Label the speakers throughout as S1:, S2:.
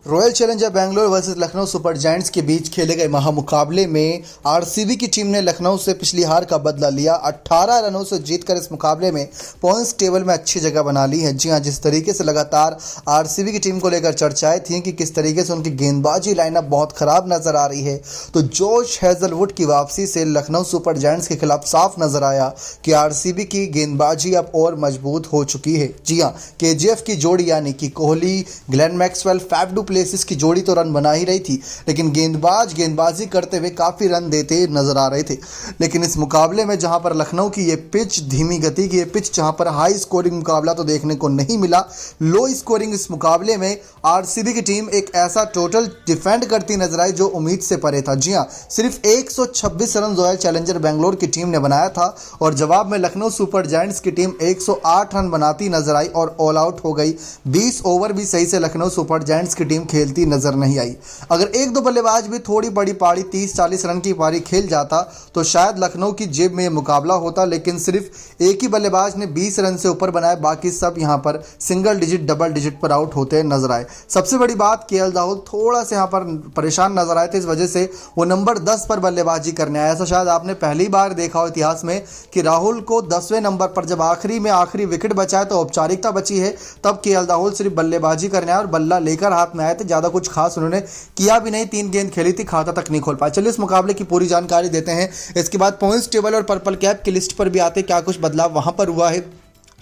S1: Royal challenger Bangalore versus Lucknow super giants के बीच खेले गए महामुकाबले में आरसीबी की टीम ने लखनऊ से पिछली हार का बदला लिया। 18 रनों से जीतकर इस मुकाबले में पॉइंट्स टेबल में अच्छी जगह बना ली है। जी हां, जिस तरीके से लगातार आरसीबी की टीम को लेकर चर्चाएं थीं कि किस तरीके से उनकी गेंदबाजी लाइनअप बहुत खराब नजर आ रही है, तो जोश हेजलवुड की वापसी से लखनऊ सुपर जायंट्स के खिलाफ साफ नजर आया कि आरसीबी की गेंदबाजी अब और मजबूत हो चुकी है। जी हां, केजीएफ की जोड़ी यानी कि Kohli, Glenn Maxwell, Faf du Plessis की जोड़ी तो रन बना ही रही थी, लेकिन गेंदबाजी करते हुए काफ़ी रन देते नजर आ रहे थे। लेकिन इस मुकाबले में जहां पर लखनऊ की ये पिच धीमी गति की ये पिच, जहां पर हाई स्कोरिंग मुकाबला तो देखने को नहीं मिला, लो स्कोरिंग इस मुकाबले में आरसीबी की टीम एक ऐसा टोटल डिफेंड करती नजर आई जो उम्मीद से परे था। जी हां, सिर्फ 126 रन रॉयल चैलेंजर बेंगलोर की टीम ने बनाया था और जवाब में लखनऊ सुपर जायंट्स की टीम 108 रन बनाती नजर आई और ऑल आउट हो गई। 20 ओवर भी सही से लखनऊ सुपर जायंट्स की टीम खेलती नजर नहीं आई। अगर एक दो बल्लेबाज भी थोड़ी बड़ी पारी 30-40 रन की पारी खेल जाता तो शायद लखनऊ की जेब में मुकाबला होता, लेकिन सिर्फ एक ही बल्लेबाज ने 20 रन से ऊपर बनाए, बाकी सब यहां पर सिंगल डिजिट डबल डिजिट पर आउट होते नजर आए। सबसे बड़ी बात, केएल राहुल थोड़ा से यहां पर परेशान नजर आए थे, इस वजह से वो नंबर 10 पर बल्लेबाजी करने आया। ऐसा शायद आपने पहली बार देखा हो इतिहास में कि राहुल को 10वें नंबर पर जब आखिरी विकेट बचा है तो औपचारिकता बची है, तब केएल राहुल सिर्फ बल्लेबाजी करने आए और बल्ला लेकर हाथ में आए थे। ज़्यादा कुछ खास उन्होंने किया भी नहीं, 3 गेंद खेली थी, खाता तक नहीं खोल पाए। चलिए इस मुकाबले की पूरी जानकारी देते हैं, इसके बाद पॉइंट्स टेबल और पर्पल कैप की लिस्ट पर भी आते क्या कुछ बदलाव वहां पर हुआ है।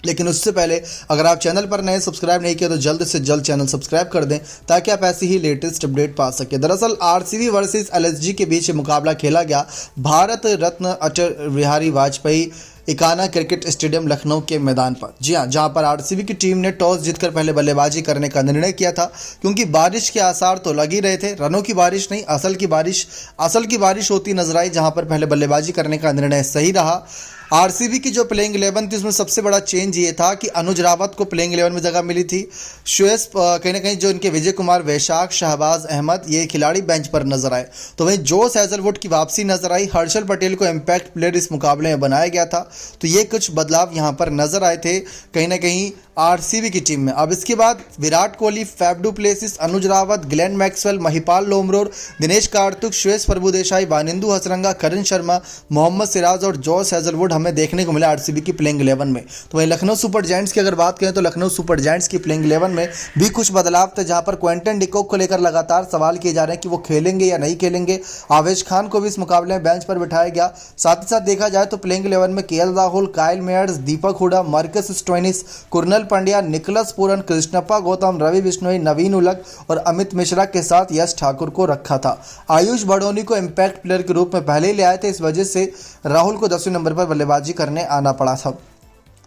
S1: लेकिन उससे पहले अगर आप चैनल पर नए सब्सक्राइब नहीं किया तो जल्द से जल्द चैनल सब्सक्राइब कर दें ताकि आप ऐसी ही लेटेस्ट अपडेट पा सकें। दरअसल आरसीबी वर्सेस एलएसजी के बीच मुकाबला खेला गया भारत रत्न अटल बिहारी वाजपेयी इकाना क्रिकेट स्टेडियम लखनऊ के मैदान पर। जी हां, जहां पर आरसीबी की टीम ने टॉस जीतकर पहले बल्लेबाजी करने का निर्णय किया था, क्योंकि बारिश के आसार तो लग ही रहे थे। रनों की बारिश नहीं, असल की बारिश होती नजर आई, जहां पर पहले बल्लेबाजी करने का निर्णय सही रहा। आरसीबी की जो प्लेइंग 11 थी उसमें सबसे बड़ा चेंज ये था कि अनुज रावत को प्लेइंग 11 में जगह मिली थी। शुएस कहीं ना कहीं जो इनके विजय कुमार, वैशाख, शहबाज अहमद ये खिलाड़ी बेंच पर नजर आए। तो वहीं जोश हेजलवुड की वापसी नजर आई। हर्षल पटेल को इम्पैक्ट प्लेयर इस मुकाबले में बनाया गया था, तो ये कुछ बदलाव यहाँ पर नजर आए थे कहीं ना कहीं आरसीबी की टीम में। अब इसके बाद Virat Kohli, Faf du Plessis, Anuj Rawat, Glenn Maxwell, Mahipal Lomror, Dinesh Karthik, Shreyas Prabhudessai, Wanindu Hasaranga, Karn Sharma, Mohammed Siraj और जोश हेजलवुड हमें देखने को मिला आरसीबी की प्लेइंग 11 में। तो वहीं लखनऊ सुपर जायंट्स की अगर बात करें तो लखनऊ सुपर जायंट्स की प्लेइंग 11 में भी कुछ बदलाव थे, जहां पर क्विंटन डिकॉक को लेकर लगातार सवाल किए जा रहे हैं कि वो खेलेंगे या नहीं खेलेंगे। आवेश खान को भी इस मुकाबले में बेंच पर बिठाया गया। साथ ही साथ देखा जाए तो प्लेइंग 11 में KL Rahul, Kyle Mayers, Deepak Hooda, Marcus Stoinis, Krunal Pandya, Nicholas Pooran, Krishnappa Gowtham, Ravi Bishnoi, Naveen ul Haq और अमित मिश्रा के साथ यश ठाकुर को रखा था। आयुष बड़ोनी को इम्पैक्ट प्लेयर के रूप में पहले ही ले आए थे, इस वजह से राहुल को 10वें नंबर पर बल्लेबाजी करने आना पड़ा था।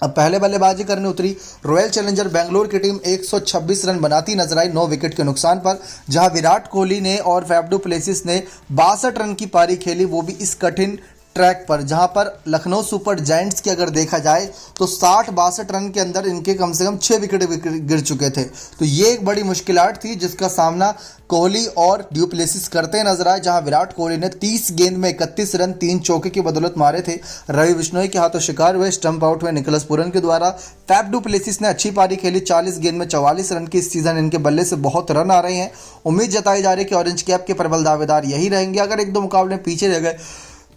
S1: अब पहले बल्लेबाजी करने उतरी रॉयल चैलेंजर बेंगलोर की टीम 126 रन बनाती नजर आई 9 विकेट के नुकसान पर, जहां विराट कोहली ने और फैफ डू प्लेसिस ने 62 रन की पारी खेली, वो भी इस कठिन ट्रैक पर। जहां पर लखनऊ सुपर जायंट्स की अगर देखा जाए तो 60-62 रन के अंदर इनके कम से कम 6 विकेट गिर चुके थे। तो ये एक बड़ी मुश्किलात थी जिसका सामना कोहली और ड्यू प्लेसिस करते नजर आए, जहां विराट कोहली ने 30 गेंद में 31 रन 3 चौके की बदौलत मारे थे। रवि बिश्नोई के हाथों शिकार हुए, स्टंप आउट हुए निकलस पूरन के द्वारा। फैफ डू प्लेसिस ने अच्छी पारी खेली, 40 गेंद में 44 रन की। इस सीजन इनके बल्ले से बहुत रन आ रहे हैं। उम्मीद जताई जा रही है कि ऑरेंज कैप के प्रबल दावेदार यही रहेंगे। अगर एक दो मुकाबले पीछे रह गए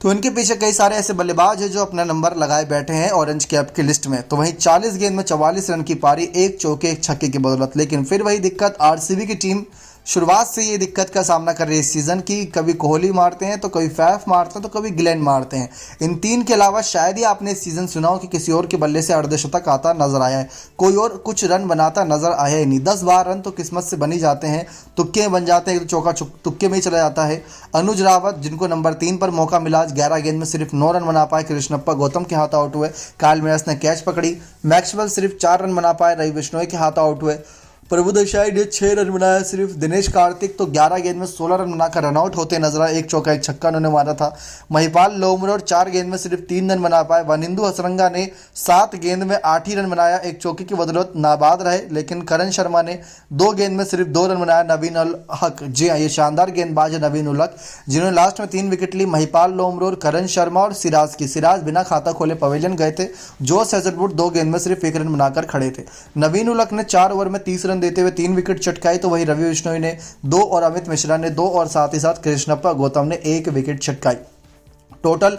S1: तो इनके पीछे कई सारे ऐसे बल्लेबाज हैं जो अपना नंबर लगाए बैठे हैं ऑरेंज कैप की लिस्ट में। तो वहीं 40 गेंद में 44 रन की पारी, 1 चौके 1 छक्के की बदौलत। लेकिन फिर वही दिक्कत, आरसीबी की टीम शुरुआत से ये दिक्कत का सामना कर रही है इस सीजन की। कभी कोहली मारते हैं तो कभी फैफ मारते हैं तो कभी ग्लेन मारते हैं। इन 3 के अलावा शायद ही आपने इस सीजन सुना हो कि किसी और के बल्ले से अर्धशतक आता नजर आया है, कोई और कुछ रन बनाता नजर आया ही नहीं। 10-12 रन तो किस्मत से बन ही जाते हैं, तुक्के बन जाते हैं, चौका तुक्के में ही चला जाता है। अनुज रावत जिनको नंबर 3 पर मौका मिला, आज 11 गेंद में सिर्फ 9 रन बना पाए, कृष्णप्पा गौतम के हाथ आउट हुए। काइल मेयर्स ने कैच पकड़ी, मैक्सवेल सिर्फ 4 रन बना पाए, रवि बिश्नोई के हाथ आउट हुए। प्रभुदेसाई ने 6 रन बनाया सिर्फ। दिनेश कार्तिक तो 11 गेंद में 16 रन बनाकर रनआउट होते नजर आए, 1 चौका 1 छक्का उन्होंने मारा था। महिपाल लोमरोर 4 गेंद में सिर्फ 3 रन बना पाए। वानिंदु हसरंगा ने 7 गेंद में 8 ही रन बनाया, 1 चौके की बदौलत नाबाद रहे। लेकिन करण शर्मा ने 2 गेंद में सिर्फ 2 रन बनाया। नवीन उल हक, जी हाँ, ये शानदार गेंदबाज है नवीन उल हक, जिन्होंने लास्ट में 3 विकेट ली। महिपाल लोमरोर, करण शर्मा और सिराज बिना खाता खोले पवेलियन गए थे। जोश हेजलवुड 2 गेंद में सिर्फ 1 रन बनाकर खड़े थे। नवीन उल हक ने 4 ओवर में 30 रन देते हुए 3 विकेट चटकाई, तो वहीं रवि बिश्नोई ने 2 और अमित मिश्रा ने 2 और साथ ही साथ कृष्णप्पा गौतम ने 1 विकेट चटकाई। टोटल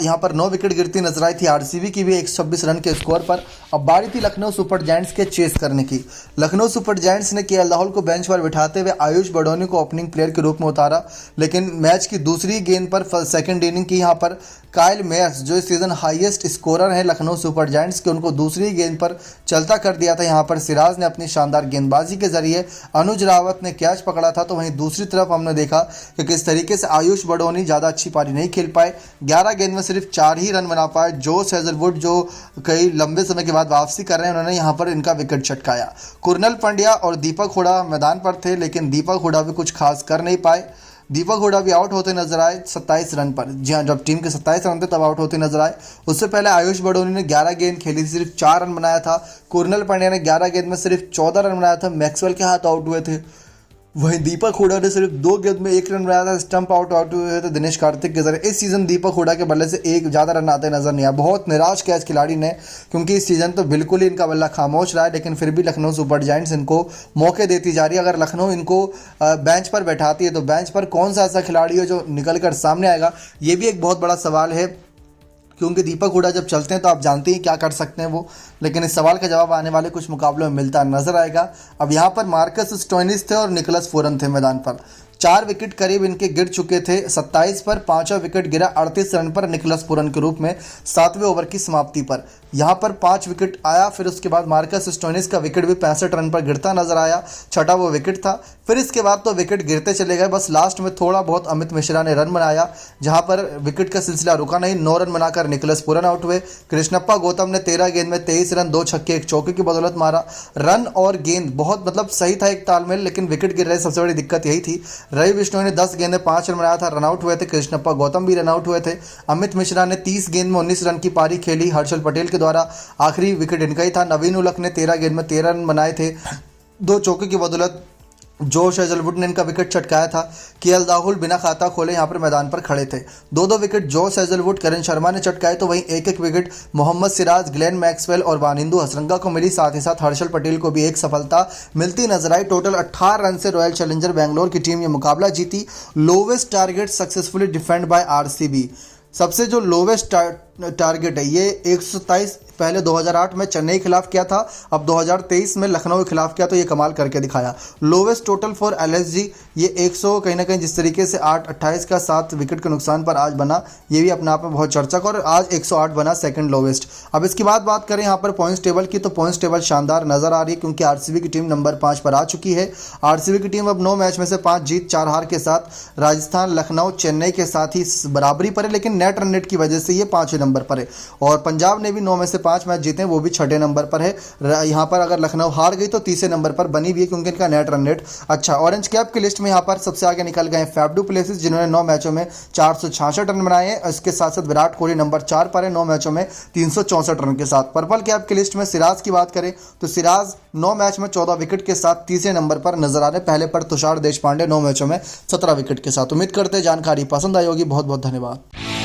S1: यहाँ पर 9 विकेट गिरती नजर आई थी आरसीबी की भी 126 रन के स्कोर पर। अब बारी थी लखनऊ सुपर जायंट्स के चेस करने की। लखनऊ सुपर जायंट्स ने केएल राहुल को बेंच पर बिठाते हुए आयुष बड़ौनी को ओपनिंग प्लेयर के रूप में उतारा, लेकिन मैच की दूसरी गेंद पर सेकंड इनिंग की यहाँ पर काइल मेयर्स जो इस सीजन हाईएस्ट स्कोरर है लखनऊ सुपर जायंट्स के, उनको दूसरी गेंद पर चलता कर दिया था। यहाँ पर सिराज ने अपनी शानदार गेंदबाजी के जरिए अनुज रावत ने कैच पकड़ा था, तो वहीं दूसरी तरफ हमने देखा कि किस तरीके से आयुष बड़ौनी ज़्यादा अच्छी पारी नहीं खेल पाए, 11 गेंद में सिर्फ 4 ही रन बना पाए। जोश हेजलवुड जो कई लंबे समय के बाद वापसी कर रहे हैं, उन्होंने यहाँ पर इनका विकेट चटकाया। कुरनल पंड्या और दीपक हुडा मैदान पर थे, लेकिन दीपक हुडा भी कुछ खास कर नहीं पाए। दीपक हुडा भी आउट होते नजर आए 27 रन पर। जी हाँ, जब टीम के 27 रन थे तब आउट होते नजर आए। उससे पहले आयुष बड़ौनी ने 11 गेंद खेली थी, सिर्फ 4 रन बनाया था। कुरनल पंड्या ने 11 गेंद में सिर्फ 14 रन बनाया था, मैक्सवेल के हाथ आउट हुए थे। वहीं दीपक हुडा ने सिर्फ 2 गेंद में 1 रन बनाया था, स्टंप आउट हुए थे दिनेश कार्तिक के जरिए। इस सीजन दीपक हुडा के बल्ले से एक ज़्यादा रन आते नजर नहीं आया। बहुत निराश किया इस खिलाड़ी ने, क्योंकि इस सीजन तो बिल्कुल ही इनका बल्ला खामोश रहा है, लेकिन फिर भी लखनऊ सुपर जायंट्स इनको मौके देती जा रही है। अगर लखनऊ इनको बेंच पर बैठाती है तो बेंच पर कौन सा ऐसा खिलाड़ी है जो निकल कर सामने आएगा, ये भी एक बहुत बड़ा सवाल है, क्योंकि दीपक हुडा जब चलते हैं तो आप जानते हैं क्या कर सकते हैं वो। लेकिन इस सवाल का जवाब आने वाले कुछ मुकाबलों में मिलता नजर आएगा। अब यहाँ पर मार्कस स्टोइनिस थे और निकोलस पूरन थे मैदान पर। 4 विकेट करीब इनके गिर चुके थे 27 पर। 5वां विकेट गिरा 38 रन पर निकोलस पूरन के रूप में 7वें ओवर की समाप्ति पर। यहाँ पर 5 विकेट आया, फिर उसके बाद मार्कस स्टोइनिस का विकेट भी 65 रन पर गिरता नजर आया, 6वां वो विकेट था। फिर इसके बाद तो विकेट गिरते चले गए, बस लास्ट में थोड़ा बहुत अमित मिश्रा ने रन बनाया, जहाँ पर विकेट का सिलसिला रुका नहीं। 9 रन बनाकर निकोलस पूरन आउट हुए। कृष्णप्पा गौतम ने 13 गेंद में 23 रन, 2 छक्के 1 चौके की बदौलत मारा। रन और गेंद बहुत सही था, एक तालमेल, लेकिन विकेट गिर रहे सबसे बड़ी दिक्कत यही थी। रवि बिश्नोई ने 10 गेंद में 5 रन बनाया था, रन आउट हुए थे। कृष्णप्पा गौतम भी रन आउट हुए थे। अमित मिश्रा ने 30 गेंद में 19 रन की पारी खेली, हर्षल पटेल के द्वारा आखिरी विकेट इनका ही था। नवीन उलख ने 13 गेंद में 13 रन बनाए थे, 2 चौके की बदौलत जोश हेजलवुड ने इनका विकेट चटकाया था। केएल राहुल बिना खाता खोले यहाँ पर मैदान पर खड़े थे। 2 विकेट जोश हेजलवुड, करण शर्मा ने चटकाए, तो वहीं 1 wicket Mohammed Siraj, Glenn Maxwell और वानिंदु हसरंगा को मिली। साथ ही साथ हर्षल पटेल को भी एक सफलता मिलती नजर आई। टोटल 18 रन से रॉयल चैलेंजर बेंगलोर की टीम ये मुकाबला जीती। Lowest target successfully defend by RCB. सबसे जो लोवेस्ट टारगेट है ये 127 पहले 2008 में चेन्नई के खिलाफ किया था, अब 2023 में लखनऊ के खिलाफ किया, तो ये कमाल करके दिखाया। लोवेस्ट टोटल फॉर एलएसजी ये 100 कहीं ना कहीं जिस तरीके से 28 का 7 विकेट के नुकसान पर आज बना, ये भी अपने आप में बहुत चर्चा का, और आज 108 बना सेकंड लोवेस्ट। अब इसके बाद बात करें यहाँ पर पॉइंट्स टेबल की, तो पॉइंट्स टेबल शानदार नजर आ रही है, क्योंकि आरसीबी की टीम नंबर 5 पर आ चुकी है। आरसीबी की टीम अब 9 मैच में से 5 जीत 4 हार के साथ राजस्थान, लखनऊ, चेन्नई के साथ ही बराबरी पर है, लेकिन नेट रन रेट की वजह से ये 5वें नंबर पर है। और पंजाब ने भी 9 में से 5 मैच जीते, वो भी 6ठे नंबर पर है। यहाँ पर अगर लखनऊ हार गई तो 3रे नंबर पर बनी हुई है, क्योंकि इनका नेट रन रेट अच्छा। ऑरेंज कैप की लिस्ट में यहाँ पर सबसे आगे निकल गए फैफ डू प्लेसिस, जिन्होंने 9 मैचों में 466 रन बनाए हैं। इसके साथ साथ विराट कोहली नंबर 4 पर है 9 मैचों में 364 रन के साथ। पर्पल कैप की लिस्ट में सिराज की बात करें तो सिराज 9 मैच में 14 विकेट के साथ 3रे नंबर पर नजर आ रहे। पहले पर तुषार देशपांडे 9 मैचों में 17 विकेट के साथ। उम्मीद करते जानकारी पसंद आई होगी। बहुत बहुत धन्यवाद।